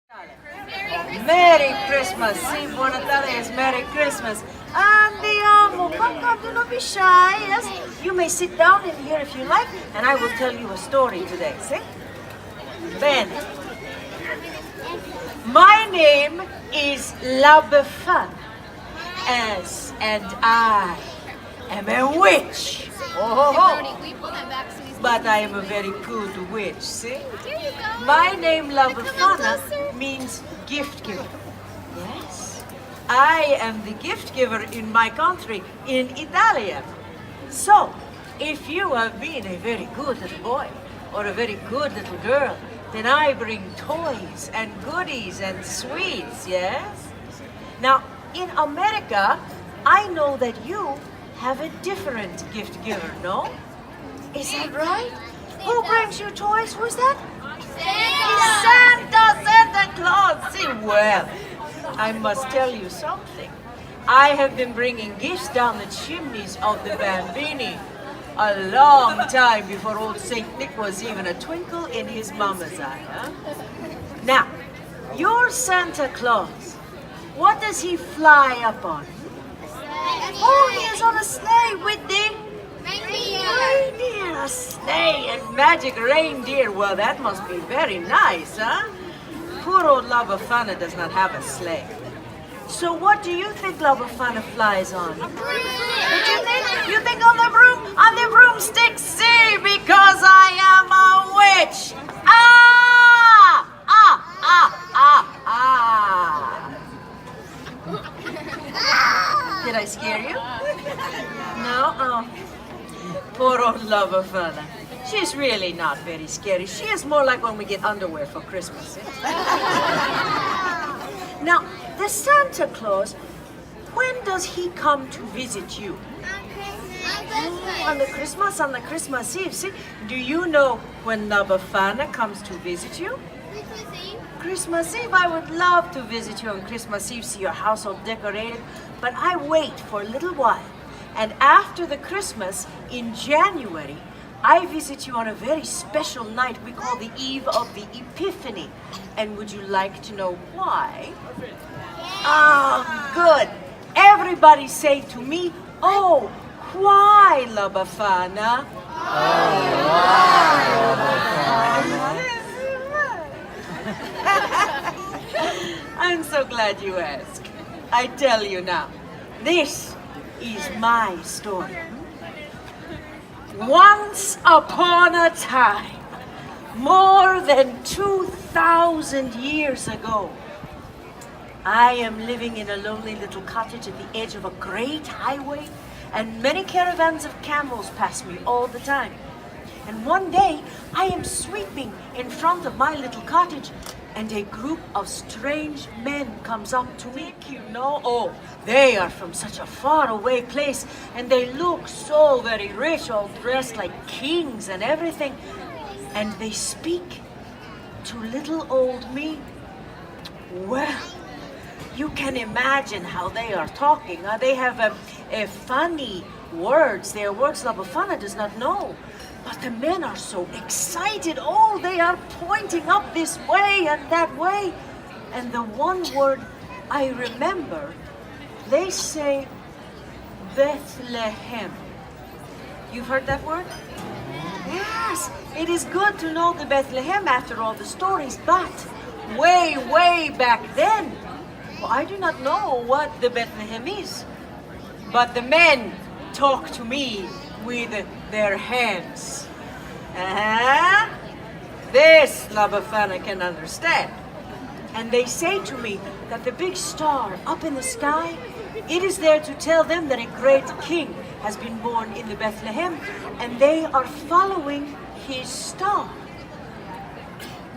Merry Christmas! Sí, buenas tardes, Merry Christmas! Andiamo, come, do not be shy, yes? You may sit down in here if you like, and I will tell you a story today, see? Bene. My name is La Befana, as, and I am a witch. But I am a very good witch, see? My name, La Befana, means gift giver. Yes, I am the gift giver in my country, in Italian. So, if you have been a very good little boy or a very good little girl, then I bring toys and goodies and sweets, yes? Now, in America, I know that you have a different gift giver, no? Is that right? Who brings you toys? Who's that? Santa Claus. See, well, I must tell you something. I have been bringing gifts down the chimneys of the bambini a long time before old Saint Nick was even a twinkle in his mama's eye. Huh? Now, your Santa Claus, what does he fly up on? Oh, he is on a sleigh with the reindeer, a sleigh and magic reindeer. Well, that must be very nice, huh? Poor old La Befana does not have a sleigh. So what do you think La Befana flies on? A broom. What you think? You think on the broom? On the broomstick? See, because I am a witch. Ah! Ah! Ah! Ah! Ah! Did I scare you? No? Oh. Poor old La Befana. She's really not very scary. She is more like when we get underwear for Christmas. Now, the Santa Claus, when does he come to visit you? On the Christmas Eve. See, do you know when La Befana comes to visit you? Christmas Eve. I would love to visit you on Christmas Eve, see your house all decorated, but I wait for a little while. And after the Christmas, in January, I visit you on a very special night we call the Eve of the Epiphany. And would you like to know why? Oh, good. Everybody say to me, oh, why, La Befana? Oh, why, La Befana? I'm so glad you asked. I tell you now, this is my story. Once upon a time, more than 2,000 years ago, I am living in a lonely little cottage at the edge of a great highway, and many caravans of camels pass me all the time. And one day, I am sweeping in front of my little cottage, and a group of strange men comes up to me, you know. Oh, they are from such a faraway place, and they look so very rich, all dressed like kings and everything. And they speak to little old me. Well, you can imagine how they are talking. They have a funny words. They are words La Befana does not know. But the men are so excited. Oh, they are pointing up this way and that way. And the one word I remember, they say Bethlehem. You've heard that word? Yes, it is good to know the Bethlehem after all the stories, but way, way back then, well, I do not know what the Bethlehem is. But the men talk to me with their hands. This La Befana can understand. And they say to me that the big star up in the sky, it is there to tell them that a great king has been born in the Bethlehem, and they are following his star.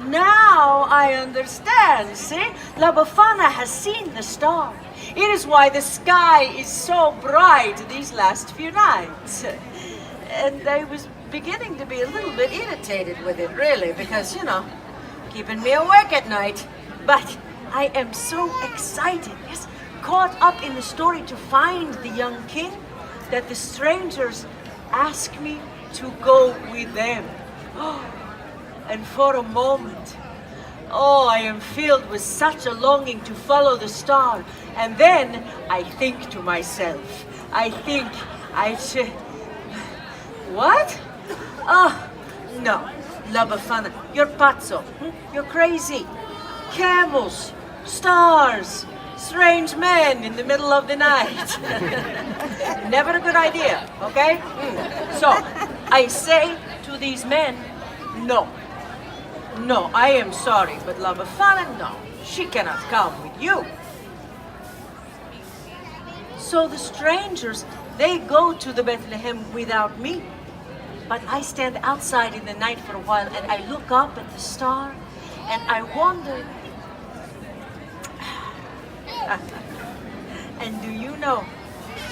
Now I understand, see? La Befana has seen the star. It is why the sky is so bright these last few nights. And I was beginning to be a little bit irritated with it, really, because, you know, keeping me awake at night. But I am so excited, yes, caught up in the story to find the young king, that the strangers ask me to go with them. And for a moment, Oh, I am filled with such a longing to follow the star. And then I think to myself, what? Oh, no, La Befana, you're pazzo. You're crazy. Camels, stars, strange men in the middle of the night. Never a good idea, okay? So, I say to these men, no. No, I am sorry, but La Befana, no. She cannot come with you. So the strangers, they go to the Bethlehem without me. But I stand outside in the night for a while and I look up at the star and I wonder. And do you know,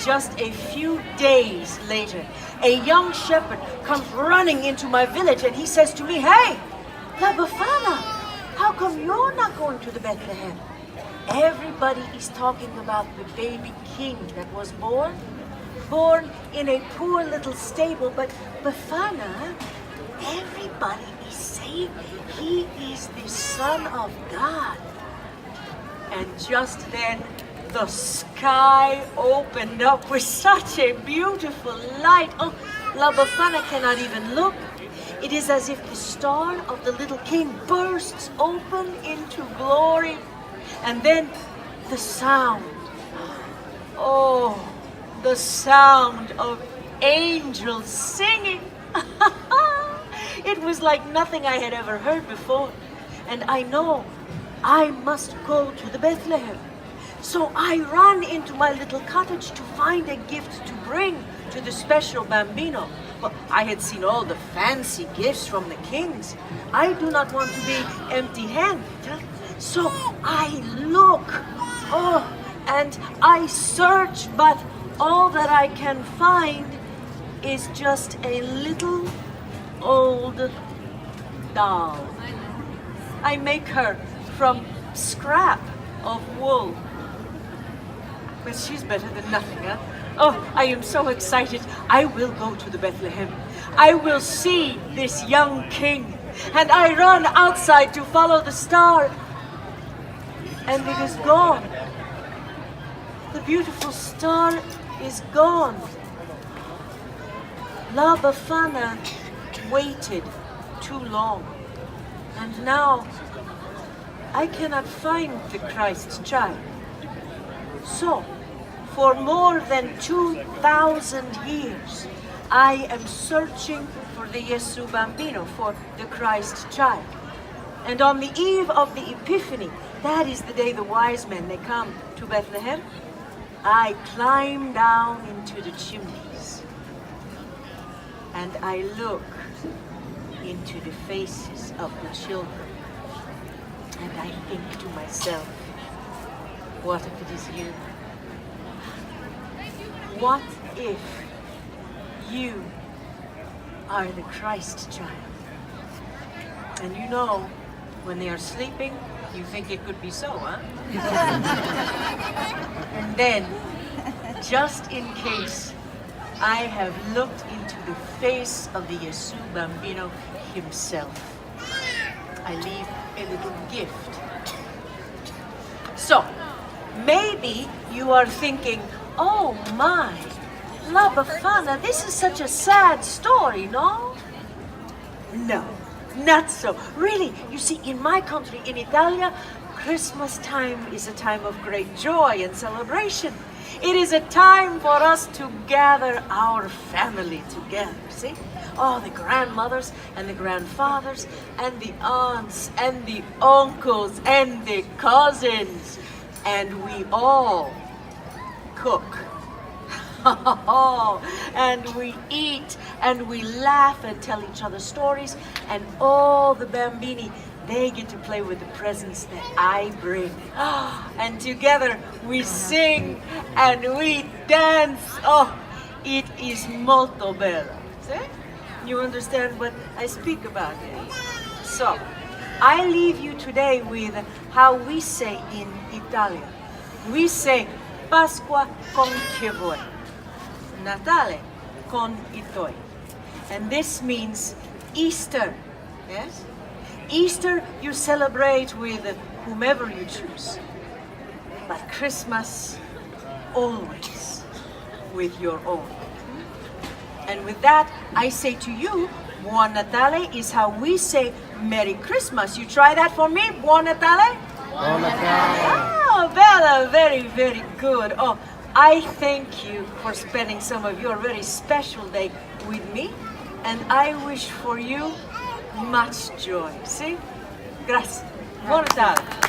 just a few days later, a young shepherd comes running into my village and he says to me, "Hey, La Befana, how come you're not going to the Bethlehem? Everybody is talking about the baby king that was born in a poor little stable, but Befana, everybody is saying he is the Son of God." And just then, the sky opened up with such a beautiful light. Oh, La Befana cannot even look. It is as if the star of the little king bursts open into glory. And then the sound. Oh, the sound of angels singing. It was like nothing I had ever heard before. And I know I must go to the Bethlehem. So I run into my little cottage to find a gift to bring to the special bambino. Well, I had seen all the fancy gifts from the kings. I do not want to be empty-handed. So I look, and I search, but all that I can find is just a little old doll. I make her from scrap of wool. But she's better than nothing, huh? Oh, I am so excited. I will go to the Bethlehem. I will see this young king. And I run outside to follow the star. And it is gone. The beautiful star is gone. La Befana waited too long. And now I cannot find the Christ child. So, for more than 2,000 years, I am searching for the Yesu Bambino, for the Christ child. And on the eve of the Epiphany, that is the day the wise men, they come to Bethlehem, I climb down into the chimneys and I look into the faces of the children. And I think to myself, what if it is you? What if you are the Christ child? And you know, when they are sleeping, you think it could be so, huh? And then, just in case, I have looked into the face of the Yesu Bambino himself. I leave a little gift. So, maybe you are thinking, oh my, La Befana, this is such a sad story, no? No, not so. Really, you see, in my country, in Italia, Christmas time is a time of great joy and celebration. It is a time for us to gather our family together, see? Oh, the grandmothers and the grandfathers and the aunts and the uncles and the cousins. And we all cook. And we eat and we laugh and tell each other stories. And all the bambini, they get to play with the presents that I bring. And together we sing and we dance. Oh, it is molto bello. See? You understand what I speak about here? So, I leave you today with how we say in Italian. We say Pasqua con che vuoi, Natale con I tuoi. And this means Easter, yes? Easter you celebrate with whomever you choose. But Christmas, always with your own. And with that, I say to you, Buon Natale is how we say Merry Christmas. You try that for me? Buon Natale? Buon Natale. Oh, Bella, very, very good. Oh, I thank you for spending some of your very special day with me. And I wish for you much joy. See? Grazie. Buon Natale.